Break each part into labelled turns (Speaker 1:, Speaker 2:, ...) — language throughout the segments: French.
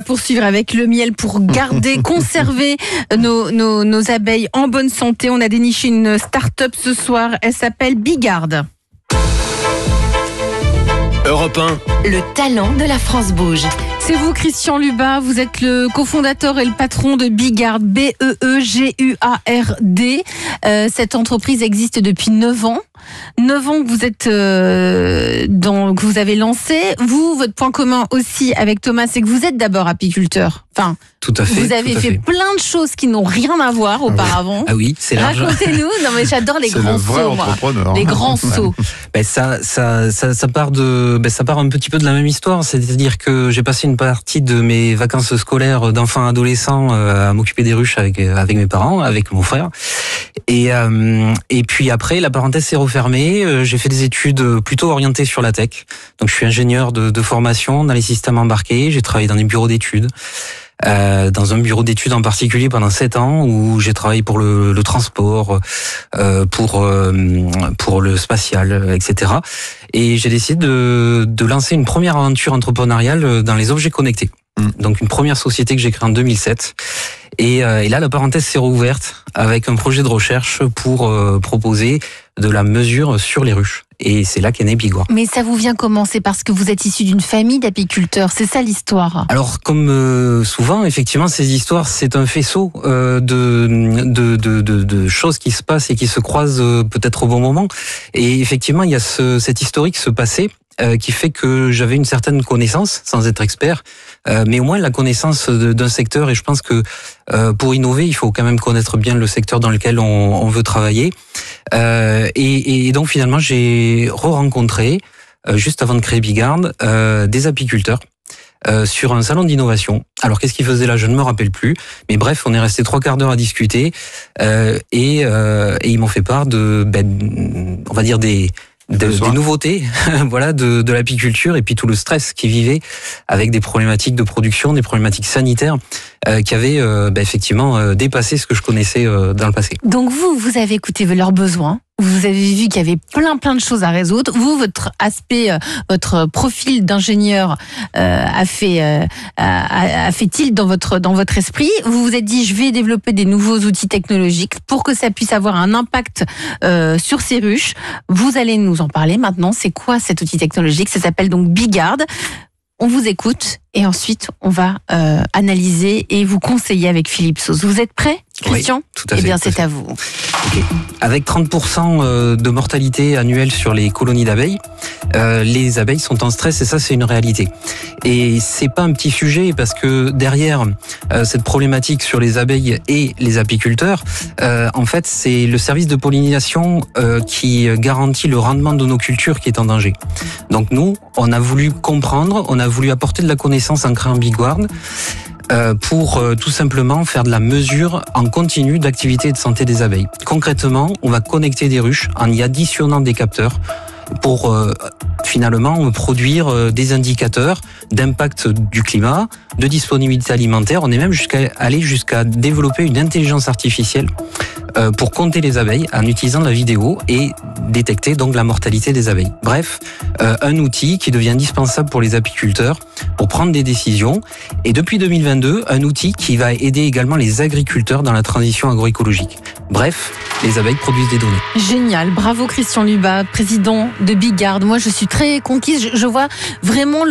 Speaker 1: poursuivre avec le miel pour garder, conserver nos abeilles en bonne santé. On a déniché une start-up ce soir. Elle s'appelle Bigard.
Speaker 2: Europe 1.
Speaker 3: Le talent de la France bouge.
Speaker 1: C'est vous, Christian Lubin, vous êtes le cofondateur et le patron de Bigard, B-E-E-G-U-A-R-D. Cette entreprise existe depuis 9 ans. 9 ans que vous êtes que vous avez lancé. Vous, votre point commun aussi avec Thomas, c'est que vous êtes d'abord apiculteur. Enfin,
Speaker 2: tout à fait.
Speaker 1: Vous avez fait plein de choses qui n'ont rien à voir auparavant.
Speaker 2: Ah oui, c'est large.
Speaker 1: Racontez-nous. Non mais j'adore les grands sauts, moi. Les grands sauts.
Speaker 2: Ça part un petit peu de la même histoire. C'est-à-dire que j'ai passé une partie de mes vacances scolaires d'enfant adolescent à m'occuper des ruches avec mes parents, avec mon frère. Et puis après, la parenthèse s'est refermée. J'ai fait des études plutôt orientées sur la tech. Donc je suis ingénieur de formation dans les systèmes embarqués. J'ai travaillé dans des bureaux d'études. Dans un bureau d'études en particulier pendant 7 ans où j'ai travaillé pour le transport, pour le spatial, etc. Et j'ai décidé de lancer une première aventure entrepreneuriale dans les objets connectés. Donc une première société que j'ai créée en 2007. Et là, la parenthèse s'est rouverte avec un projet de recherche pour proposer de la mesure sur les ruches. Et c'est là qu'est né Bigard.
Speaker 1: Mais ça vous vient comment? C'est parce que vous êtes issu d'une famille d'apiculteurs, c'est ça l'histoire?
Speaker 2: Alors, comme souvent, effectivement, ces histoires, c'est un faisceau de choses qui se passent et qui se croisent peut-être au bon moment. Et effectivement, il y a cet historique, ce passé, qui fait que j'avais une certaine connaissance, sans être expert, mais au moins la connaissance d'un secteur. Et je pense que pour innover, il faut quand même connaître bien le secteur dans lequel on veut travailler. Et donc finalement, j'ai re-rencontré, juste avant de créer Bigard, des apiculteurs sur un salon d'innovation. Alors qu'est-ce qu'ils faisaient là? Je ne me rappelle plus. Mais bref, on est resté 3/4 d'heure à discuter et ils m'ont fait part on va dire des nouveautés, voilà, de l'apiculture et puis tout le stress qu'ils vivaient avec des problématiques de production, des problématiques sanitaires qui avaient effectivement dépassé ce que je connaissais dans le passé.
Speaker 1: Donc vous avez écouté leurs besoins. Vous avez vu qu'il y avait plein de choses à résoudre. Vous, votre aspect, votre profil d'ingénieur a fait tilt dans votre esprit. Vous vous êtes dit, je vais développer des nouveaux outils technologiques pour que ça puisse avoir un impact sur ces ruches. Vous allez nous en parler maintenant. C'est quoi cet outil technologique? Ça s'appelle donc Bigard. On vous écoute et ensuite on va analyser et vous conseiller avec Philippe Sauce. Vous êtes prêts, Christian?
Speaker 2: Oui, tout à fait.
Speaker 1: Eh bien, c'est à vous.
Speaker 2: Okay. Avec 30% de mortalité annuelle sur les colonies d'abeilles, les abeilles sont en stress et ça, c'est une réalité. Et c'est pas un petit sujet parce que derrière cette problématique sur les abeilles et les apiculteurs, en fait, c'est le service de pollinisation qui garantit le rendement de nos cultures qui est en danger. Donc nous, on a voulu comprendre, on a voulu apporter de la connaissance en créant Bigard pour tout simplement faire de la mesure en continu d'activité et de santé des abeilles. Concrètement, on va connecter des ruches en y additionnant des capteurs pour finalement produire des indicateurs d'impact du climat, de disponibilité alimentaire. On est même allé jusqu'à développer une intelligence artificielle pour compter les abeilles en utilisant la vidéo et détecter donc la mortalité des abeilles. Bref, un outil qui devient indispensable pour les apiculteurs pour prendre des décisions. Et depuis 2022, un outil qui va aider également les agriculteurs dans la transition agroécologique. Bref, les abeilles produisent des données.
Speaker 1: Génial, bravo Christian Lubin, président de Bigard. Moi, je suis très conquise. Je vois vraiment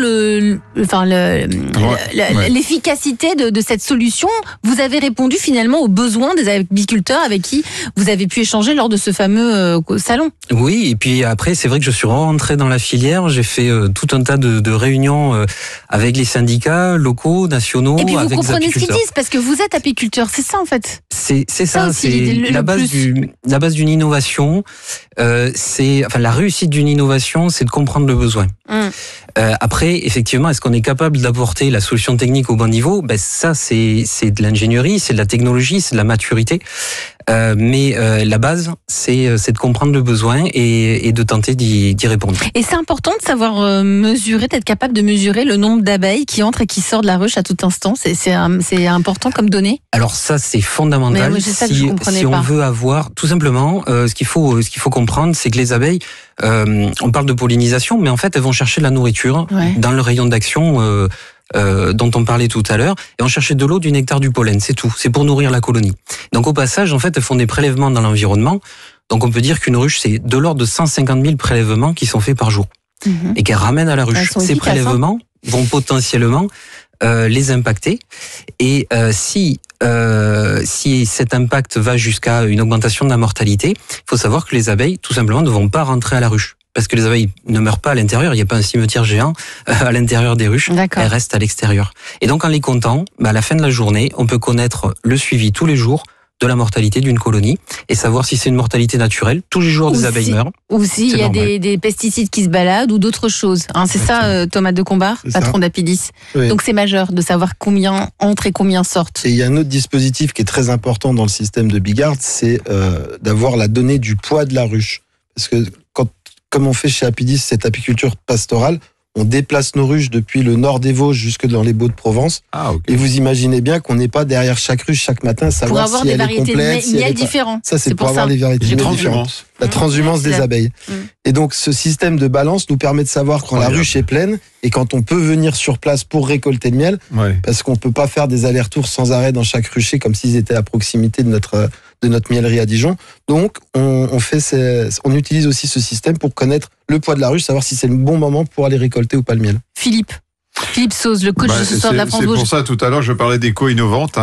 Speaker 1: l'efficacité de cette solution. Vous avez répondu finalement aux besoins des apiculteurs avec qui vous avez pu échanger lors de ce fameux salon.
Speaker 2: Oui, et puis après, c'est vrai que je suis rentré dans la filière. J'ai fait tout un tas de réunions avec les syndicats locaux, nationaux,
Speaker 1: et puis
Speaker 2: avec les apiculteurs.
Speaker 1: Vous comprenez ce qu'ils disent parce que vous êtes apiculteur, c'est ça en fait.
Speaker 2: C'est ça, c'est la base d'une innovation. La réussite d'une innovation, c'est de comprendre le besoin. Après, effectivement, est-ce qu'on est capable d'apporter la solution technique au bon niveau? Ça, c'est de l'ingénierie, c'est de la technologie, c'est de la maturité. Mais la base, c'est de comprendre le besoin et de tenter d'y répondre.
Speaker 1: Et c'est important de savoir mesurer, d'être capable de mesurer le nombre d'abeilles qui entrent et qui sortent de la ruche à tout instant. C'est important comme donnée.
Speaker 2: Alors ça, c'est fondamental.
Speaker 1: Mais ça,
Speaker 2: si on veut avoir, tout simplement, ce qu'il faut comprendre, c'est que les abeilles, on parle de pollinisation, mais en fait, elles vont chercher de la nourriture dans le rayon d'action dont on parlait tout à l'heure, et on cherchait de l'eau, du nectar, du pollen, c'est tout. C'est pour nourrir la colonie. Donc au passage, en fait, elles font des prélèvements dans l'environnement. Donc on peut dire qu'une ruche, c'est de l'ordre de 150 000 prélèvements qui sont faits par jour et qu'elles ramènent à la ruche. Ces prélèvements vont potentiellement les impacter, et si cet impact va jusqu'à une augmentation de la mortalité, il faut savoir que les abeilles, tout simplement, ne vont pas rentrer à la ruche. Parce que les abeilles ne meurent pas à l'intérieur, il n'y a pas un cimetière géant à l'intérieur des ruches, elles restent à l'extérieur. Et donc en les comptant, à la fin de la journée, on peut connaître le suivi tous les jours de la mortalité d'une colonie et savoir si c'est une mortalité naturelle. Tous les jours, des abeilles meurent.
Speaker 1: Ou s'il y a des pesticides qui se baladent ou d'autres choses. Hein, c'est ça, Thomas de Combard, patron d'Apidis. Oui. Donc c'est majeur de savoir combien entrent et combien sortent.
Speaker 4: Et il y a un autre dispositif qui est très important dans le système de Bigard, c'est d'avoir la donnée du poids de la ruche. Parce que comme on fait chez Apidis, cette apiculture pastorale, on déplace nos ruches depuis le nord des Vosges jusque dans les Baux-de-Provence. Et vous imaginez bien qu'on n'est pas derrière chaque ruche chaque matin à savoir si elle est complète.
Speaker 1: Pour avoir des variétés de miel différents.
Speaker 4: Ça, c'est pour avoir les variétés de miel différentes. La transhumance des abeilles. Et donc, ce système de balance nous permet de savoir quand la ruche est pleine et quand on peut venir sur place pour récolter le miel. Parce qu'on ne peut pas faire des allers-retours sans arrêt dans chaque rucher comme s'ils étaient à proximité de notre miellerie à Dijon. Donc, on utilise aussi ce système pour connaître le poids de la ruche, savoir si c'est le bon moment pour aller récolter ou pas le miel.
Speaker 1: Philippe Sauze, le coach de ce soir de la France Bouge.
Speaker 5: C'est pour ça, tout à l'heure, je parlais d'éco-innovante,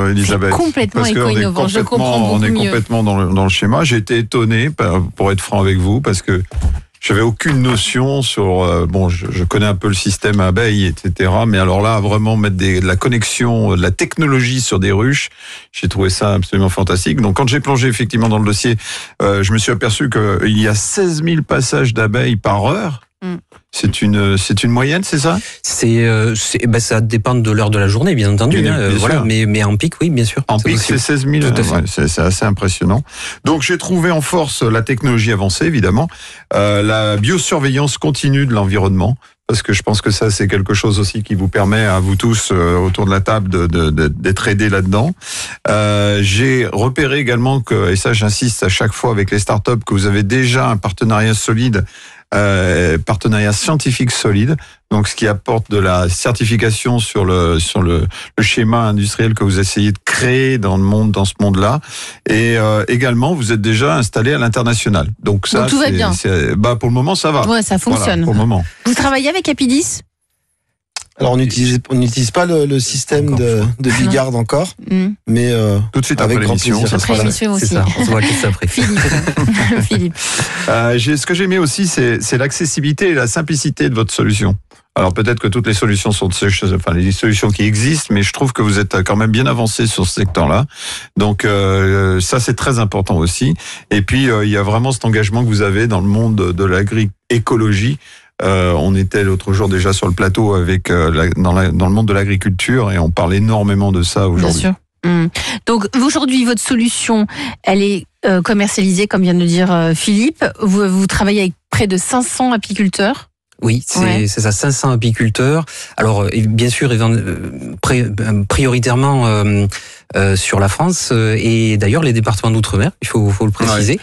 Speaker 5: Elisabeth.
Speaker 1: Complètement éco-innovant, je comprends beaucoup mieux.
Speaker 5: On est complètement dans le schéma. J'ai été étonné, pour être franc avec vous, parce que j'avais aucune notion sur... je connais un peu le système abeille, etc. Mais alors là, vraiment mettre de la connexion, de la technologie sur des ruches, j'ai trouvé ça absolument fantastique. Donc quand j'ai plongé effectivement dans le dossier, je me suis aperçu qu'il y a 16 000 passages d'abeilles par heure. C'est une moyenne, c'est ça ?
Speaker 2: Ça dépend de l'heure de la journée, bien entendu. Mais en pic, oui, bien sûr.
Speaker 5: En pic, c'est 16 000. C'est assez impressionnant. Donc, j'ai trouvé en force la technologie avancée, évidemment, la biosurveillance continue de l'environnement. Parce que je pense que ça, c'est quelque chose aussi qui vous permet à vous tous autour de la table d'être aidés là-dedans. J'ai repéré également que, et ça j'insiste à chaque fois avec les startups, que vous avez déjà un partenariat solide, partenariat scientifique solide, donc ce qui apporte de la certification sur le schéma industriel que vous essayez de créer dans ce monde-là, et également vous êtes déjà installé à l'international. Donc ça,
Speaker 1: tout va bien.
Speaker 5: Pour le moment, ça va.
Speaker 1: Ouais, ça fonctionne.
Speaker 5: Voilà, pour le moment.
Speaker 1: Vous travaillez avec Apidis ?
Speaker 4: Alors on n'utilise pas le système de Bigard encore, mais
Speaker 5: tout de suite
Speaker 4: avec
Speaker 5: après l'émission,
Speaker 1: ça sera l'émission aussi.
Speaker 2: C'est ça, on se voit juste après.
Speaker 1: Philippe.
Speaker 5: Ce que j'ai aimé aussi, c'est l'accessibilité et la simplicité de votre solution. Alors peut-être que toutes les solutions sont les solutions qui existent, mais je trouve que vous êtes quand même bien avancé sur ce secteur-là. Donc ça c'est très important aussi. Et puis il y a vraiment cet engagement que vous avez dans le monde de l'agri-écologie. On était l'autre jour déjà sur le plateau avec dans le monde de l'agriculture et on parle énormément de ça aujourd'hui.
Speaker 1: Bien sûr. Donc aujourd'hui, votre solution, elle est commercialisée, comme vient de le dire Philippe. Vous travaillez avec près de 500 apiculteurs.
Speaker 2: Oui, c'est ça, 500 apiculteurs. Alors, bien sûr, prioritairement sur la France et d'ailleurs les départements d'outre-mer, il faut le préciser.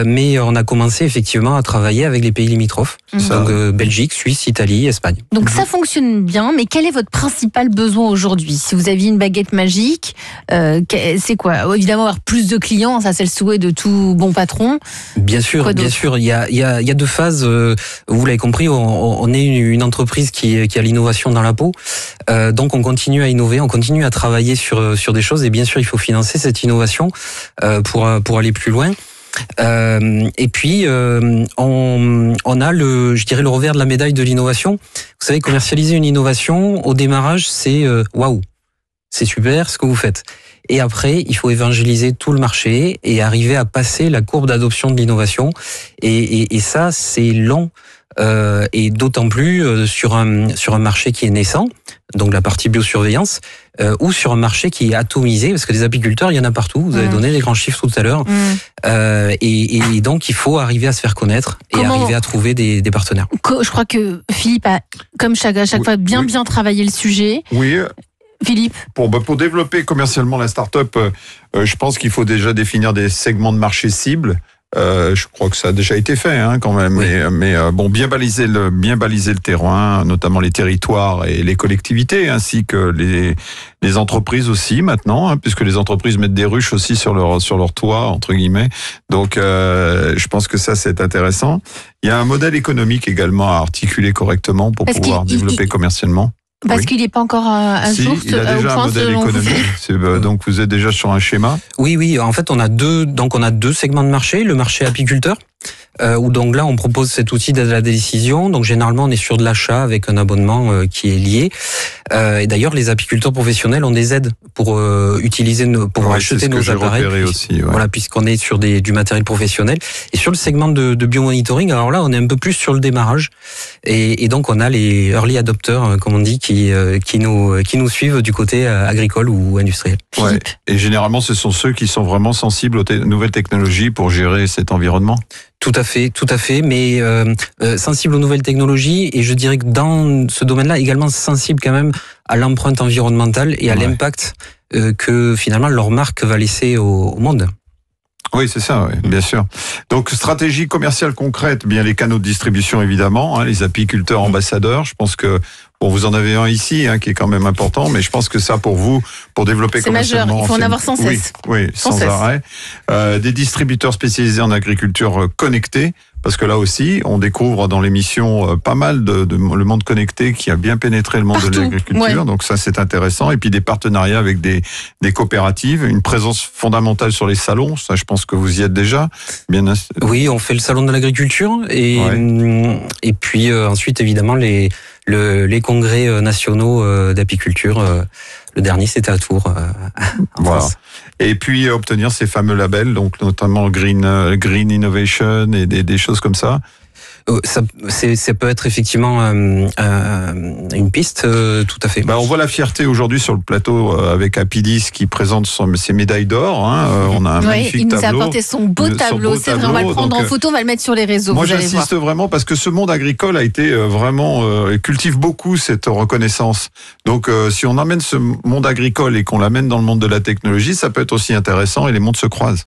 Speaker 2: Mais on a commencé effectivement à travailler avec les pays limitrophes, donc Belgique, Suisse, Italie, Espagne.
Speaker 1: Donc ça fonctionne bien, mais quel est votre principal besoin aujourd'hui ? Si vous aviez une baguette magique, c'est quoi ? Évidemment, avoir plus de clients, ça c'est le souhait de tout bon patron.
Speaker 2: Bien sûr, il y a deux phases. Vous l'avez compris, on est une entreprise qui a l'innovation dans la peau, donc on continue à innover, on continue à travailler sur des choses. Et bien sûr, il faut financer cette innovation pour aller plus loin. Et puis, on a le revers de la médaille de l'innovation. Vous savez, commercialiser une innovation, au démarrage, c'est waouh, c'est super ce que vous faites. Et après, il faut évangéliser tout le marché et arriver à passer la courbe d'adoption de l'innovation. Et ça, c'est long. Et d'autant plus sur un marché qui est naissant, donc la partie biosurveillance, ou sur un marché qui est atomisé, parce que des apiculteurs, il y en a partout, vous avez donné des grands chiffres tout à l'heure, et donc il faut arriver à se faire connaître et arriver à trouver des partenaires.
Speaker 1: Je crois que Philippe a, comme chaque fois, bien travaillé le sujet.
Speaker 5: Oui.
Speaker 1: Philippe.
Speaker 5: Pour développer commercialement la start-up, je pense qu'il faut déjà définir des segments de marché cibles. Je crois que ça a déjà été fait, quand même.
Speaker 2: Oui.
Speaker 5: Mais bon, bien baliser le terrain, notamment les territoires et les collectivités, ainsi que les entreprises aussi maintenant, puisque les entreprises mettent des ruches aussi sur leur toit, entre guillemets. Donc, je pense que ça, c'est intéressant. Il y a un modèle économique également à articuler correctement pour pouvoir développer commercialement.
Speaker 1: Parce qu'il n'est pas encore à jour.
Speaker 5: Il a déjà un modèle économique. Donc vous êtes déjà sur un schéma.
Speaker 2: Oui. En fait, on a deux segments de marché. Le marché apiculteur, où donc là on propose cet outil d'aide à la décision. Donc généralement on est sur de l'achat avec un abonnement qui est lié. Et d'ailleurs les apiculteurs professionnels ont des aides pour acheter nos appareils.
Speaker 5: Aussi,
Speaker 2: Voilà, puisqu'on est sur du matériel professionnel. Et sur le segment de biomonitoring, alors là on est un peu plus sur le démarrage. Et donc on a les early adopters, comme on dit, qui nous suivent du côté agricole ou industriel.
Speaker 5: Ouais. Et généralement ce sont ceux qui sont vraiment sensibles aux nouvelles technologies pour gérer cet environnement.
Speaker 2: Tout à fait, mais sensible aux nouvelles technologies, et je dirais que dans ce domaine-là, également sensible quand même à l'empreinte environnementale et à l'impact que finalement leur marque va laisser au monde.
Speaker 5: Oui, c'est ça, bien sûr. Donc, stratégie commerciale concrète, bien les canaux de distribution évidemment, les apiculteurs ambassadeurs. Je pense que vous en avez un ici qui est quand même important, mais je pense que ça pour vous, pour développer commercialement,
Speaker 1: c'est majeur. Il faut en avoir sans cesse.
Speaker 5: Oui, sans arrêt. Des distributeurs spécialisés en agriculture connectée. Parce que là aussi, on découvre dans l'émission pas mal de le monde connecté qui a bien pénétré le monde de l'agriculture. Donc ça, c'est intéressant. Et puis des partenariats avec des coopératives, une présence fondamentale sur les salons. Ça, je pense que vous y êtes déjà.
Speaker 2: Oui, on fait le salon de l'agriculture et puis ensuite évidemment les congrès nationaux d'apiculture. Le dernier, c'était à Tours, en France.
Speaker 5: Et puis obtenir ces fameux labels, donc notamment Green Innovation et des choses comme ça.
Speaker 2: Ça peut être effectivement une piste, tout à fait.
Speaker 5: On voit la fierté aujourd'hui sur le plateau avec Apidis qui présente ses médailles d'or. On a un magnifique tableau.
Speaker 1: Il nous a apporté son beau tableau. C'est vrai, on va le prendre en photo, on va le mettre sur les réseaux.
Speaker 5: Moi, j'insiste vraiment parce que ce monde agricole a été vraiment cultive beaucoup cette reconnaissance. Donc, si on emmène ce monde agricole et qu'on l'amène dans le monde de la technologie, ça peut être aussi intéressant et les mondes se croisent.